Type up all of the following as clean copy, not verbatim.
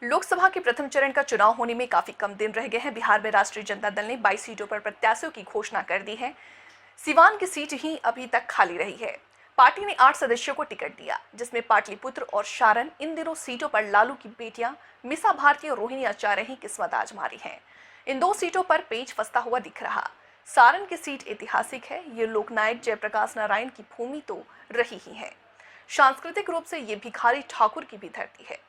लोकसभा के प्रथम चरण का चुनाव होने में काफी कम दिन रह गए हैं। बिहार में राष्ट्रीय जनता दल ने 22 सीटों पर प्रत्याशियों की घोषणा कर दी है। सिवान की सीट ही अभी तक खाली रही है। पार्टी ने 8 सदस्यों को टिकट दिया, जिसमें पाटलिपुत्र और सारण इन दिनों सीटों पर लालू की बेटियां मीसा भारती और रोहिणी आचार्य ही किस्मत आजमा रही हैं। इन 2 सीटों पर पेच फंसता हुआ दिख रहा। सारण की सीट ऐतिहासिक है। ये लोकनायक जयप्रकाश नारायण की भूमि तो रही ही है। सांस्कृतिक रूप से ये भिखारी ठाकुर की भी धरती है।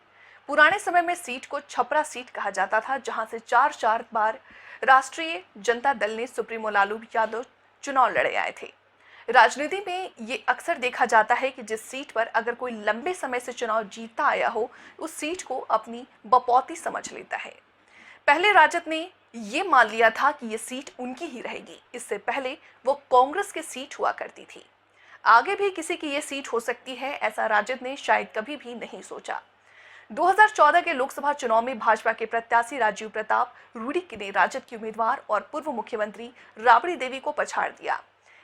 पुराने समय में सीट को छपरा सीट कहा जाता था, जहां से 4 बार राष्ट्रीय जनता दल ने सुप्रीमो लालू यादव चुनाव लड़े आए थे। राजनीति में ये अक्सर देखा जाता है कि जिस सीट पर अगर कोई लंबे समय से चुनाव जीतता आया हो, उस सीट को अपनी बपौती समझ लेता है। पहले राजद ने ये मान लिया था कि ये सीट उनकी ही रहेगी। इससे पहले वो कांग्रेस की सीट हुआ करती थी। आगे भी किसी की ये सीट हो सकती है, ऐसा राजद ने शायद कभी भी नहीं सोचा। 2014 के लोकसभा चुनाव में भाजपा के प्रत्याशी राजीव प्रताप रूडी ने राजद की उम्मीदवार और पूर्व मुख्यमंत्री राबड़ी देवी को पछाड़ दिया।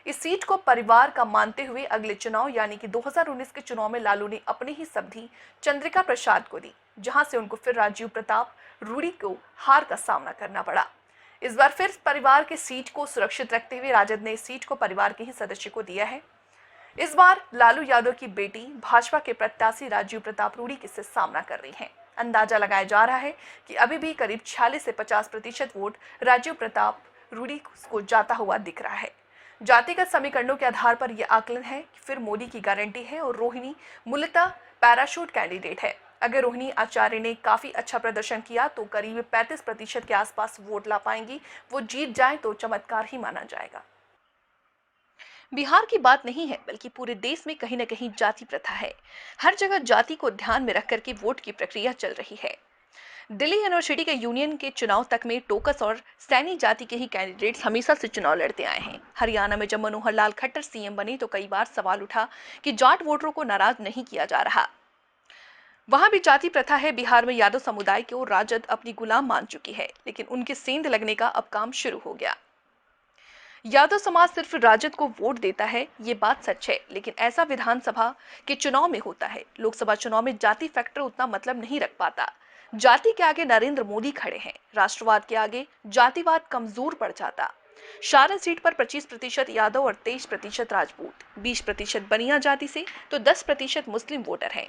इस सीट को परिवार का मानते हुए अगले चुनाव यानी कि 2019 के चुनाव में लालू ने अपनी ही सब्धी चंद्रिका प्रसाद को दी, जहां से उनको फिर राजीव प्रताप रूडी को हार का सामना करना पड़ा। इस बार फिर परिवार के सीट को सुरक्षित रखते हुए राजद ने इस सीट को परिवार के ही सदस्य को दिया है। इस बार लालू यादव की बेटी भाजपा के प्रत्याशी राजीव प्रताप रूडी से सामना कर रही हैं। अंदाजा लगाया जा रहा है कि अभी भी करीब 46 से 50% वोट राजीव प्रताप रूडी को जाता हुआ दिख रहा है। जातिगत समीकरणों के आधार पर यह आकलन है कि फिर मोदी की गारंटी है और रोहिणी मूलतः पैराशूट कैंडिडेट है। अगर रोहिणी आचार्य ने काफी अच्छा प्रदर्शन किया तो करीब 35% के आसपास वोट ला पाएंगी। वो जीत जाए तो चमत्कार ही माना जाएगा। बिहार की बात नहीं है, बल्कि पूरे देश में कहीं न कहीं जाति प्रथा है। हर जगह जाति को ध्यान में रख करके वोट की प्रक्रिया चल रही है। दिल्ली यूनिवर्सिटी के यूनियन के चुनाव तक में टोकस और सैनी जाति के ही कैंडिडेट्स हमेशा से चुनाव लड़ते आए हैं। हरियाणा में जब मनोहर लाल खट्टर सीएम बने तो कई बार सवाल उठा कि जाट वोटरों को नाराज नहीं किया जा रहा। वहां भी जाति प्रथा है। बिहार में यादव समुदाय को राजद अपनी गुलाम मान चुकी है, लेकिन उनके सेंध लगने का अब काम शुरू हो गया। यादव समाज सिर्फ राजद को वोट देता है, ये बात सच है, लेकिन ऐसा विधानसभा के चुनाव में होता है। लोकसभा चुनाव में जाति फैक्टर उतना मतलब नहीं रख पाता। जाति के आगे नरेंद्र मोदी खड़े हैं, राष्ट्रवाद के आगे जातिवाद कमजोर पड़ जाता। सारण सीट पर 25% यादव और 23% राजपूत, 20% बनिया जाति से तो 10% मुस्लिम वोटर हैं।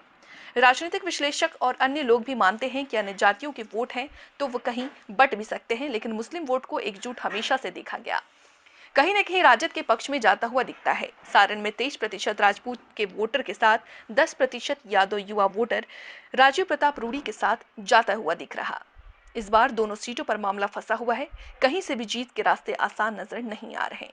राजनीतिक विश्लेषक और अन्य लोग भी मानते हैं कि अन्य जातियों के वोट हैं तो वो कहीं बट भी सकते हैं, लेकिन मुस्लिम वोट को एकजुट हमेशा से देखा गया। कहीं न कहीं राजद के पक्ष में जाता हुआ दिखता है। सारण में 23% राजपूत के वोटर के साथ 10% यादव युवा वोटर राजीव प्रताप रूडी के साथ जाता हुआ दिख रहा। इस बार दोनों सीटों पर मामला फंसा हुआ है। कहीं से भी जीत के रास्ते आसान नजर नहीं आ रहे।